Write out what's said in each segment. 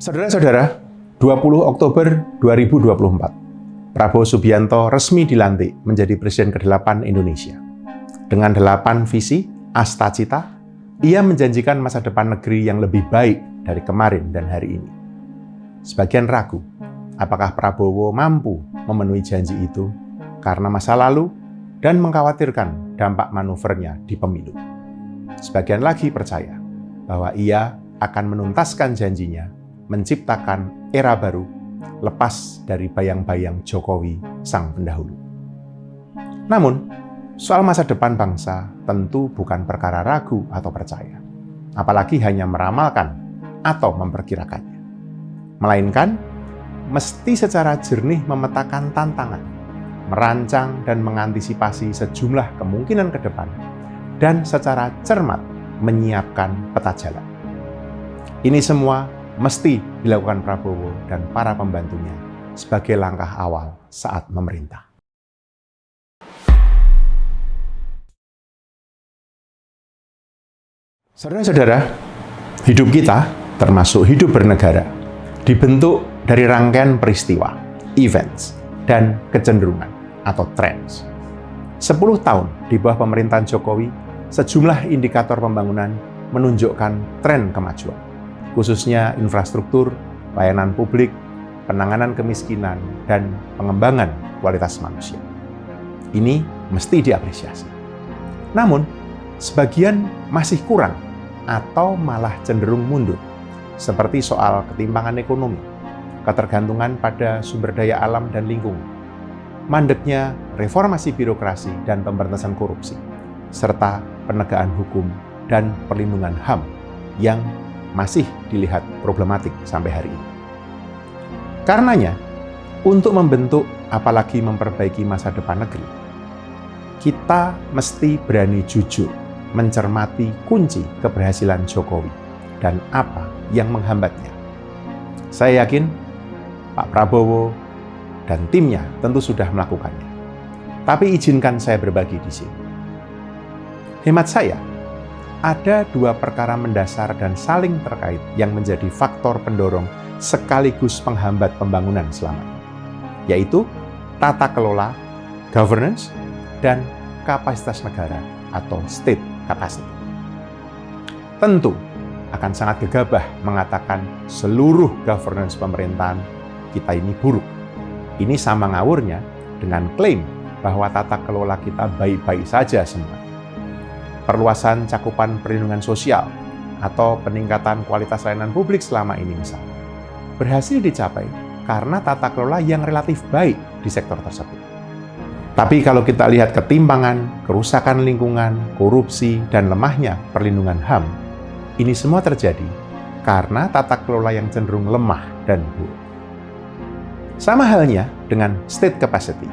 Saudara-saudara, 20 Oktober 2024, Prabowo Subianto resmi dilantik menjadi Presiden ke-8 Indonesia. Dengan 8 visi, asta-cita, ia menjanjikan masa depan negeri yang lebih baik dari kemarin dan hari ini. Sebagian ragu, apakah Prabowo mampu memenuhi janji itu karena masa lalu dan mengkhawatirkan dampak manuvernya di pemilu. Sebagian lagi percaya bahwa ia akan menuntaskan janjinya menciptakan era baru lepas dari bayang-bayang Jokowi sang pendahulu. Namun, soal masa depan bangsa tentu bukan perkara ragu atau percaya, apalagi hanya meramalkan atau memperkirakannya. Melainkan, mesti secara jernih memetakan tantangan, merancang dan mengantisipasi sejumlah kemungkinan ke depan, dan secara cermat menyiapkan peta jalan. Ini semua mesti dilakukan Prabowo dan para pembantunya sebagai langkah awal saat memerintah. Saudara-saudara, hidup kita, termasuk hidup bernegara, dibentuk dari rangkaian peristiwa, events, dan kecenderungan atau trends. 10 tahun di bawah pemerintahan Jokowi, sejumlah indikator pembangunan menunjukkan tren kemajuan, khususnya infrastruktur, layanan publik, penanganan kemiskinan, dan pengembangan kualitas manusia. Ini mesti diapresiasi. Namun, sebagian masih kurang atau malah cenderung mundur, seperti soal ketimpangan ekonomi, ketergantungan pada sumber daya alam dan lingkungan, mandeknya reformasi birokrasi dan pemberantasan korupsi, serta penegakan hukum dan perlindungan HAM yang masih dilihat problematik sampai hari ini. Karenanya, untuk membentuk apalagi memperbaiki masa depan negeri, kita mesti berani jujur mencermati kunci keberhasilan Jokowi dan apa yang menghambatnya. Saya yakin Pak Prabowo dan timnya tentu sudah melakukannya. Tapi izinkan saya berbagi di sini. Hemat saya, ada 2 perkara mendasar dan saling terkait yang menjadi faktor pendorong sekaligus penghambat pembangunan selama ini, yaitu tata kelola, governance, dan kapasitas negara atau state capacity. Tentu akan sangat gegabah mengatakan seluruh governance pemerintahan kita ini buruk. Ini sama ngawurnya dengan klaim bahwa tata kelola kita baik-baik saja semua. Perluasan cakupan perlindungan sosial atau peningkatan kualitas layanan publik selama ini misalnya berhasil dicapai karena tata kelola yang relatif baik di sektor tersebut. Tapi kalau kita lihat ketimpangan, kerusakan lingkungan, korupsi, dan lemahnya perlindungan HAM, ini semua terjadi karena tata kelola yang cenderung lemah dan buruk. Sama halnya dengan state capacity,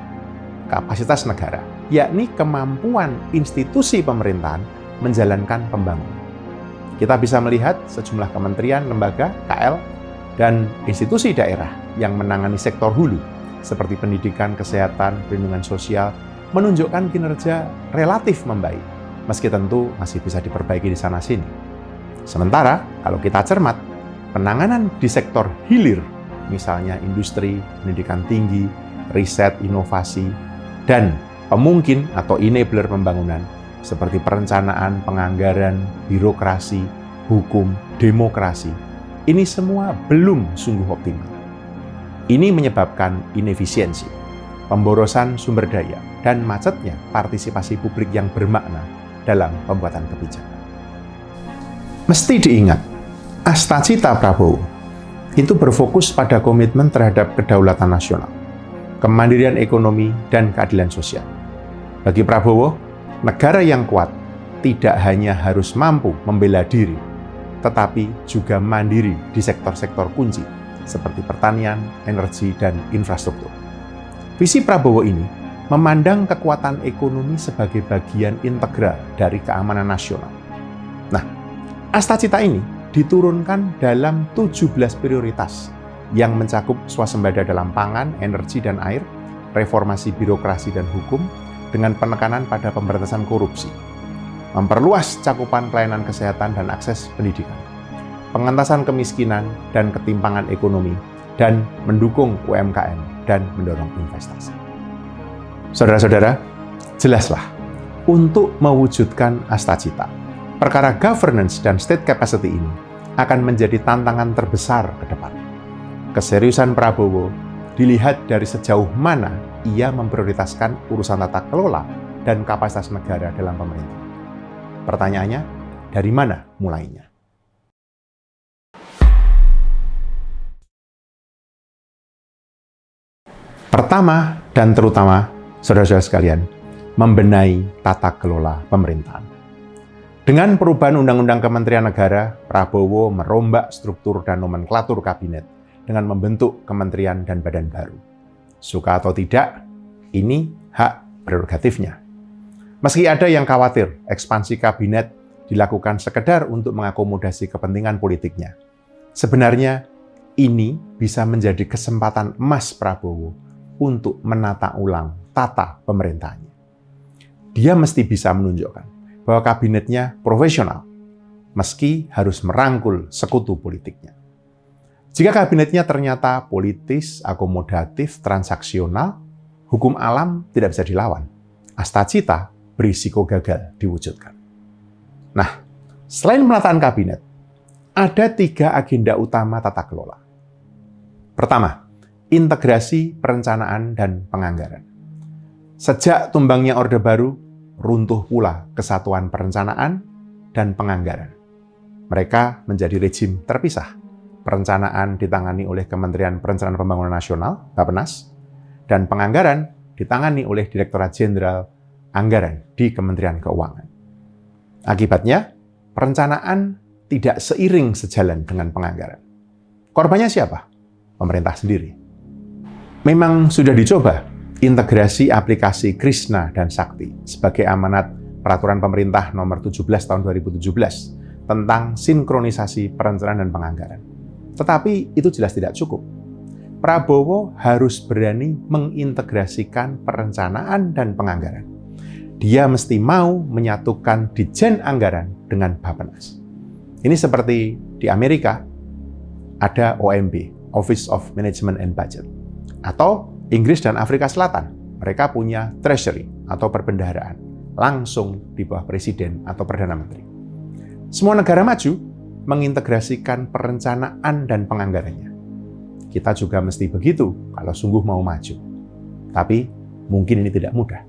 kapasitas negara, yakni kemampuan institusi pemerintahan menjalankan pembangunan. Kita bisa melihat sejumlah kementerian, lembaga, KL, dan institusi daerah yang menangani sektor hulu, seperti pendidikan, kesehatan, perlindungan sosial, menunjukkan kinerja relatif membaik, meski tentu masih bisa diperbaiki di sana-sini. Sementara, kalau kita cermat, penanganan di sektor hilir, misalnya industri, pendidikan tinggi, riset, inovasi, dan pemungkin atau enabler pembangunan seperti perencanaan, penganggaran, birokrasi, hukum, demokrasi, ini semua belum sungguh optimal. Ini menyebabkan inefisiensi, pemborosan sumber daya, dan macetnya partisipasi publik yang bermakna dalam pembuatan kebijakan. Mesti diingat, asta-cita Prabowo itu berfokus pada komitmen terhadap kedaulatan nasional, kemandirian ekonomi, dan keadilan sosial. Bagi Prabowo, negara yang kuat tidak hanya harus mampu membela diri, tetapi juga mandiri di sektor-sektor kunci seperti pertanian, energi, dan infrastruktur. Visi Prabowo ini memandang kekuatan ekonomi sebagai bagian integral dari keamanan nasional. Nah, asta-cita ini diturunkan dalam 17 prioritas yang mencakup swasembada dalam pangan, energi, dan air, reformasi birokrasi dan hukum, dengan penekanan pada pemberantasan korupsi, memperluas cakupan pelayanan kesehatan dan akses pendidikan, pengentasan kemiskinan dan ketimpangan ekonomi, dan mendukung UMKM dan mendorong investasi. Saudara-saudara, jelaslah, untuk mewujudkan Astacita, perkara governance dan state capacity ini akan menjadi tantangan terbesar ke depan. Keseriusan Prabowo dilihat dari sejauh mana ia memprioritaskan urusan tata kelola dan kapasitas negara dalam pemerintahan. Pertanyaannya, dari mana mulainya? Pertama dan terutama, saudara-saudara sekalian, membenahi tata kelola pemerintahan. Dengan perubahan Undang-Undang Kementerian Negara, Prabowo merombak struktur dan nomenklatur kabinet dengan membentuk kementerian dan badan baru. Suka atau tidak, ini hak prerogatifnya. Meski ada yang khawatir ekspansi kabinet dilakukan sekedar untuk mengakomodasi kepentingan politiknya, sebenarnya ini bisa menjadi kesempatan emas Prabowo untuk menata ulang tata pemerintahannya. Dia mesti bisa menunjukkan bahwa kabinetnya profesional, meski harus merangkul sekutu politiknya. Jika kabinetnya ternyata politis, akomodatif, transaksional, hukum alam tidak bisa dilawan. Astacita berisiko gagal diwujudkan. Nah, selain penataan kabinet, ada 3 agenda utama tata kelola. Pertama, integrasi perencanaan dan penganggaran. Sejak tumbangnya Orde Baru, runtuh pula kesatuan perencanaan dan penganggaran. Mereka menjadi rejim terpisah. Perencanaan ditangani oleh Kementerian Perencanaan Pembangunan Nasional, Bappenas, dan penganggaran ditangani oleh Direktorat Jenderal Anggaran di Kementerian Keuangan. Akibatnya, perencanaan tidak seiring sejalan dengan penganggaran. Korbannya siapa? Pemerintah sendiri. Memang sudah dicoba integrasi aplikasi Krishna dan Sakti sebagai amanat Peraturan Pemerintah Nomor 17 Tahun 2017 tentang sinkronisasi perencanaan dan penganggaran. Tetapi itu jelas tidak cukup. Prabowo harus berani mengintegrasikan perencanaan dan penganggaran. Dia mesti mau menyatukan Ditjen Anggaran dengan Bappenas. Ini seperti di Amerika ada OMB, Office of Management and Budget, atau Inggris dan Afrika Selatan, mereka punya treasury atau perbendaharaan langsung di bawah presiden atau perdana menteri. Semua negara maju mengintegrasikan perencanaan dan penganggarannya. Kita juga mesti begitu kalau sungguh mau maju. Tapi mungkin ini tidak mudah.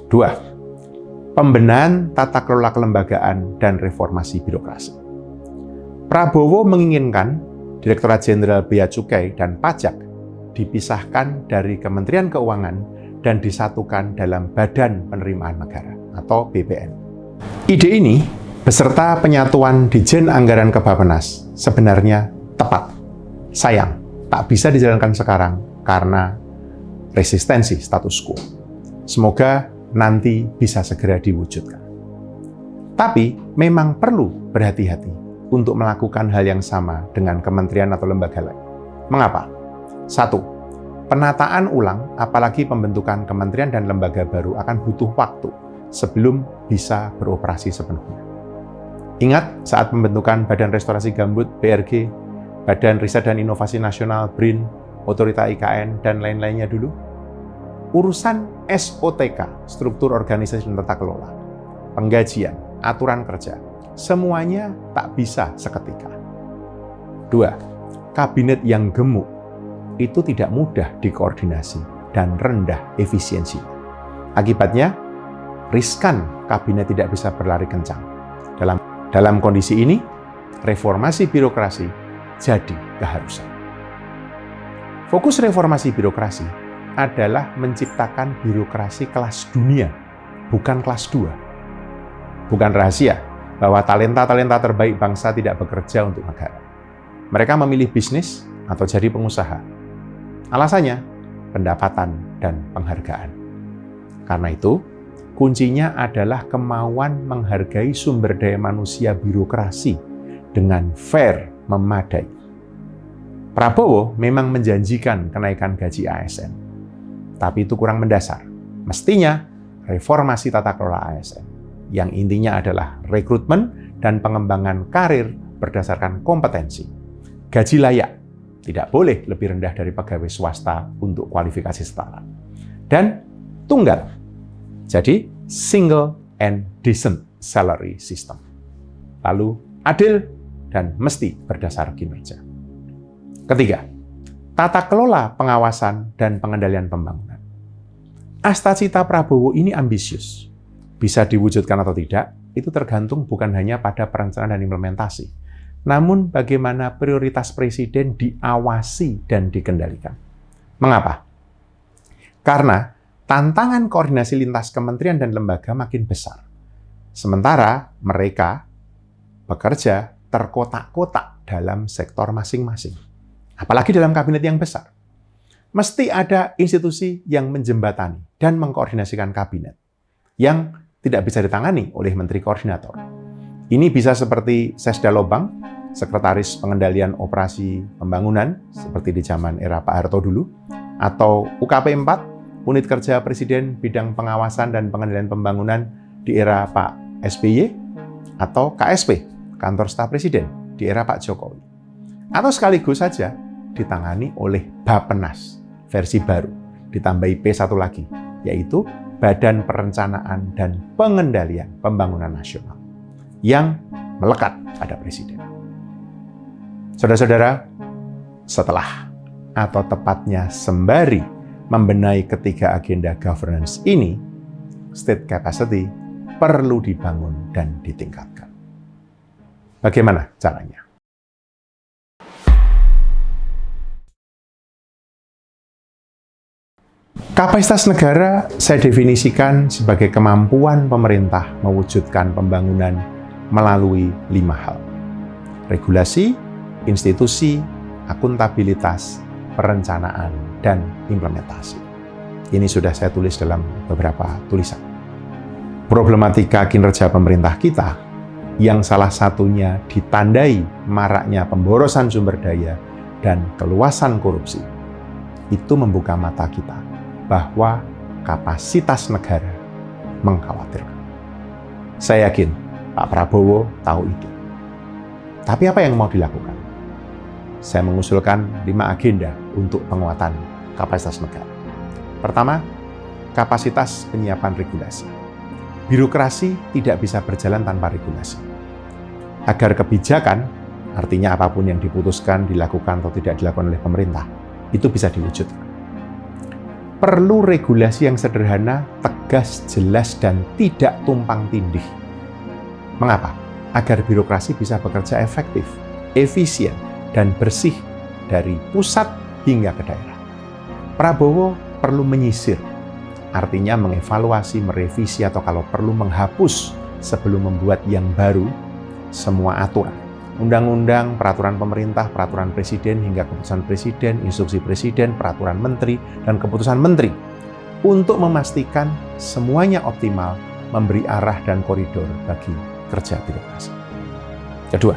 2. Pembenahan tata kelola kelembagaan dan reformasi birokrasi. Prabowo menginginkan Direktorat Jenderal Bea Cukai dan Pajak dipisahkan dari Kementerian Keuangan dan disatukan dalam Badan Penerimaan Negara atau BPN. Ide ini beserta penyatuan Ditjen Anggaran ke Bappenas sebenarnya tepat. Sayang, tak bisa dijalankan sekarang karena resistensi status quo. Semoga nanti bisa segera diwujudkan. Tapi memang perlu berhati-hati untuk melakukan hal yang sama dengan kementerian atau lembaga lain. Mengapa? 1. Penataan ulang, apalagi pembentukan kementerian dan lembaga baru akan butuh waktu sebelum bisa beroperasi sepenuhnya. Ingat saat pembentukan Badan Restorasi Gambut, BRG, Badan Riset dan Inovasi Nasional, BRIN, Otorita IKN, dan lain-lainnya dulu? Urusan SOTK, struktur organisasi dan tata kelola, penggajian, aturan kerja, semuanya tak bisa seketika. 2. Kabinet yang gemuk itu tidak mudah dikoordinasi dan rendah efisiensi. Akibatnya, riskan kabinet tidak bisa berlari kencang. Dalam kondisi ini, reformasi birokrasi jadi keharusan. Fokus reformasi birokrasi adalah menciptakan birokrasi kelas dunia, bukan kelas 2. Bukan rahasia bahwa talenta-talenta terbaik bangsa tidak bekerja untuk negara. Mereka memilih bisnis atau jadi pengusaha. Alasannya, pendapatan dan penghargaan. Karena itu, kuncinya adalah kemauan menghargai sumber daya manusia birokrasi dengan fair memadai. Prabowo memang menjanjikan kenaikan gaji ASN, tapi itu kurang mendasar. Mestinya reformasi tata kelola ASN, yang intinya adalah rekrutmen dan pengembangan karir berdasarkan kompetensi. Gaji layak, tidak boleh lebih rendah dari pegawai swasta untuk kualifikasi setara. Dan tunggal, jadi single and decent salary system. Lalu adil dan mesti berdasar kinerja. Ketiga, tata kelola pengawasan dan pengendalian pembangunan. Astacita Prabowo ini ambisius. Bisa diwujudkan atau tidak, itu tergantung bukan hanya pada perencanaan dan implementasi, namun bagaimana prioritas presiden diawasi dan dikendalikan. Mengapa? Karena tantangan koordinasi lintas kementerian dan lembaga makin besar. Sementara mereka bekerja terkotak-kotak dalam sektor masing-masing. Apalagi dalam kabinet yang besar. Mesti ada institusi yang menjembatani dan mengkoordinasikan kabinet yang tidak bisa ditangani oleh menteri koordinator. Ini bisa seperti Sesda Lobang, Sekretaris Pengendalian Operasi Pembangunan, seperti di zaman era Pak Harto dulu, atau UKP 4, Unit Kerja Presiden Bidang Pengawasan dan Pengendalian Pembangunan di era Pak SBY, atau KSP, Kantor Staf Presiden, di era Pak Jokowi. Atau sekaligus saja ditangani oleh Bappenas, versi baru, ditambahi P1 lagi, yaitu Badan Perencanaan dan Pengendalian Pembangunan Nasional, yang melekat pada Presiden. Saudara-saudara, setelah atau tepatnya sembari membenahi ketiga agenda governance ini, state capacity perlu dibangun dan ditingkatkan. Bagaimana caranya? Kapasitas negara saya definisikan sebagai kemampuan pemerintah mewujudkan pembangunan melalui 5 hal. Regulasi, institusi, akuntabilitas, perencanaan, dan implementasi. Ini sudah saya tulis dalam beberapa tulisan. Problematika kinerja pemerintah kita yang salah satunya ditandai maraknya pemborosan sumber daya dan keluasan korupsi, itu membuka mata kita bahwa kapasitas negara mengkhawatirkan. Saya yakin Pak Prabowo tahu itu. Tapi apa yang mau dilakukan? Saya mengusulkan 5 agenda untuk penguatan kapasitas negara. Pertama, kapasitas penyiapan regulasi. Birokrasi tidak bisa berjalan tanpa regulasi. Agar kebijakan, artinya apapun yang diputuskan, dilakukan atau tidak dilakukan oleh pemerintah, itu bisa diwujudkan. Perlu regulasi yang sederhana, tegas, jelas, dan tidak tumpang tindih. Mengapa? Agar birokrasi bisa bekerja efektif, efisien, dan bersih dari pusat hingga ke daerah. Prabowo perlu menyisir, artinya mengevaluasi, merevisi, atau kalau perlu menghapus sebelum membuat yang baru semua aturan. Undang-undang, peraturan pemerintah, peraturan presiden, hingga keputusan presiden, instruksi presiden, peraturan menteri, dan keputusan menteri untuk memastikan semuanya optimal, memberi arah dan koridor bagi kerja birokrasi. Kedua,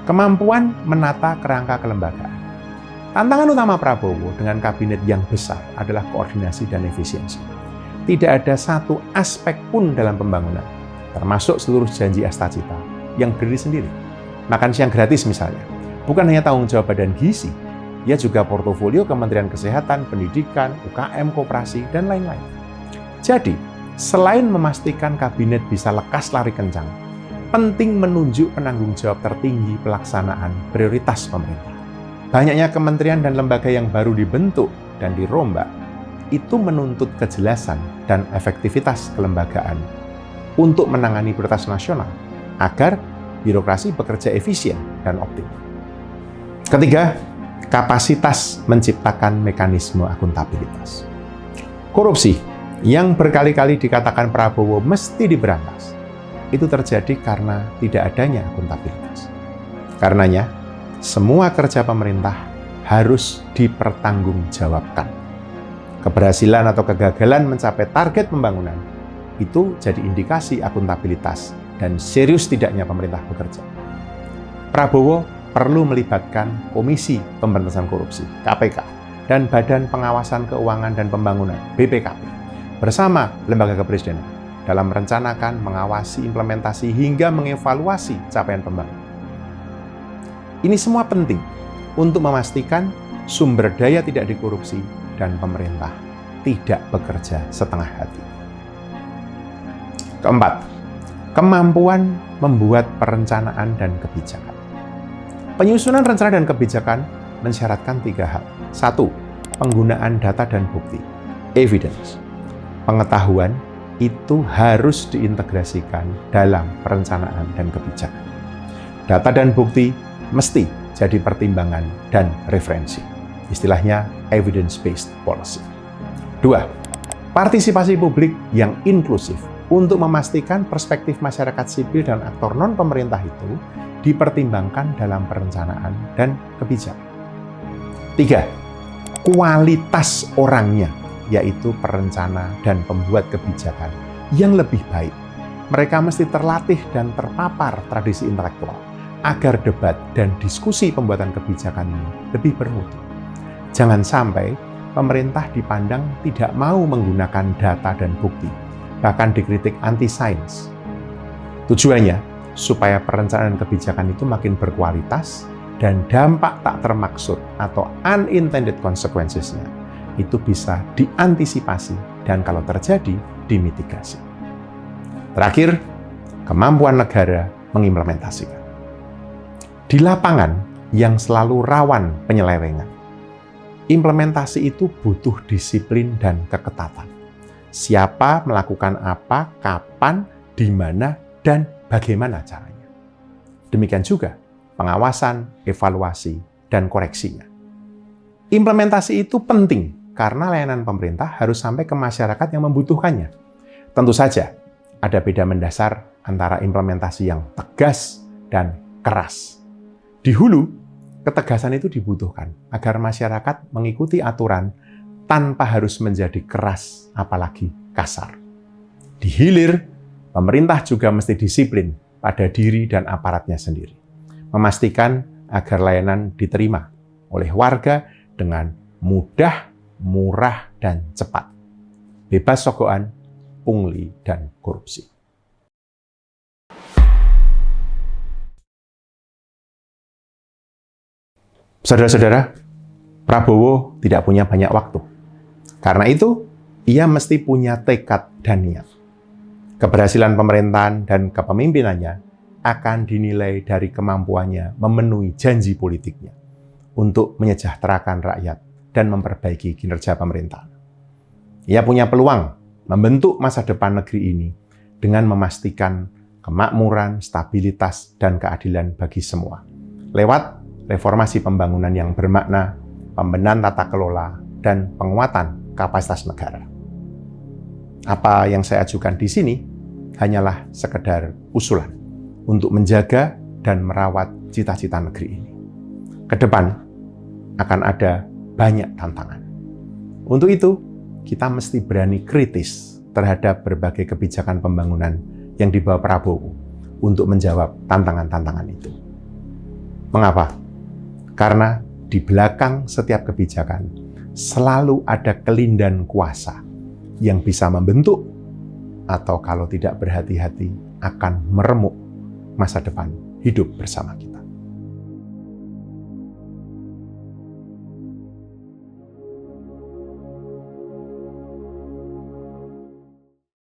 kemampuan menata kerangka kelembagaan. Tantangan utama Prabowo dengan kabinet yang besar adalah koordinasi dan efisiensi. Tidak ada satu aspek pun dalam pembangunan, termasuk seluruh janji Astacita, yang berdiri sendiri. Makan siang gratis misalnya, bukan hanya tanggung jawab Badan Gizi, ia juga portofolio Kementerian Kesehatan, Pendidikan, UKM, Koperasi, dan lain-lain. Jadi, selain memastikan kabinet bisa lekas lari kencang, penting menunjuk penanggung jawab tertinggi pelaksanaan prioritas pemerintah. Banyaknya kementerian dan lembaga yang baru dibentuk dan dirombak, itu menuntut kejelasan dan efektivitas kelembagaan untuk menangani prioritas nasional, agar birokrasi bekerja efisien dan optimal. Ketiga, kapasitas menciptakan mekanisme akuntabilitas. Korupsi yang berkali-kali dikatakan Prabowo mesti diberantas, itu terjadi karena tidak adanya akuntabilitas. Karenanya, semua kerja pemerintah harus dipertanggungjawabkan. Keberhasilan atau kegagalan mencapai target pembangunan itu jadi indikasi akuntabilitas dan serius tidaknya pemerintah bekerja. Prabowo perlu melibatkan Komisi Pemberantasan Korupsi, KPK, dan Badan Pengawasan Keuangan dan Pembangunan, BPKP, bersama lembaga kepresidenan dalam merencanakan, mengawasi, implementasi, hingga mengevaluasi capaian pembangunan. Ini semua penting untuk memastikan sumber daya tidak dikorupsi dan pemerintah tidak bekerja setengah hati. Keempat, kemampuan membuat perencanaan dan kebijakan. Penyusunan rencana dan kebijakan mensyaratkan 3 hal. 1. Penggunaan data dan bukti, evidence. Pengetahuan itu harus diintegrasikan dalam perencanaan dan kebijakan. Data dan bukti mesti jadi pertimbangan dan referensi. Istilahnya evidence-based policy. 2. Partisipasi publik yang inklusif untuk memastikan perspektif masyarakat sipil dan aktor non-pemerintah itu dipertimbangkan dalam perencanaan dan kebijakan. 3. Kualitas orangnya, yaitu perencana dan pembuat kebijakan yang lebih baik. Mereka mesti terlatih dan terpapar tradisi intelektual agar debat dan diskusi pembuatan kebijakan ini lebih bermutu. Jangan sampai pemerintah dipandang tidak mau menggunakan data dan bukti, bahkan dikritik anti-sains. Tujuannya supaya perencanaan kebijakan itu makin berkualitas dan dampak tak termaksud atau unintended consequences-nya itu bisa diantisipasi dan kalau terjadi, dimitigasi. Terakhir, kemampuan negara mengimplementasikan. Di lapangan yang selalu rawan penyelewengan, implementasi itu butuh disiplin dan keketatan. Siapa melakukan apa, kapan, di mana, dan bagaimana caranya. Demikian juga pengawasan, evaluasi, dan koreksinya. Implementasi itu penting karena layanan pemerintah harus sampai ke masyarakat yang membutuhkannya. Tentu saja, ada beda mendasar antara implementasi yang tegas dan keras. Di hulu, ketegasan itu dibutuhkan agar masyarakat mengikuti aturan tanpa harus menjadi keras, apalagi kasar. Di hilir, pemerintah juga mesti disiplin pada diri dan aparatnya sendiri, memastikan agar layanan diterima oleh warga dengan mudah, murah, dan cepat. Bebas sogokan, pungli, dan korupsi. Saudara-saudara, Prabowo tidak punya banyak waktu. Karena itu, ia mesti punya tekad dan niat. Keberhasilan pemerintahan dan kepemimpinannya akan dinilai dari kemampuannya memenuhi janji politiknya untuk menyejahterakan rakyat dan memperbaiki kinerja pemerintahan. Ia punya peluang membentuk masa depan negeri ini dengan memastikan kemakmuran, stabilitas, dan keadilan bagi semua lewat reformasi pembangunan yang bermakna, pembenahan tata kelola, dan penguatan kapasitas negara. Apa yang saya ajukan di sini hanyalah sekedar usulan untuk menjaga dan merawat cita-cita negeri ini. Ke depan akan ada banyak tantangan. Untuk itu, kita mesti berani kritis terhadap berbagai kebijakan pembangunan yang dibawa Prabowo untuk menjawab tantangan-tantangan itu. Mengapa? Karena di belakang setiap kebijakan selalu ada kelindan kuasa yang bisa membentuk atau kalau tidak berhati-hati akan meremuk masa depan hidup bersama kita.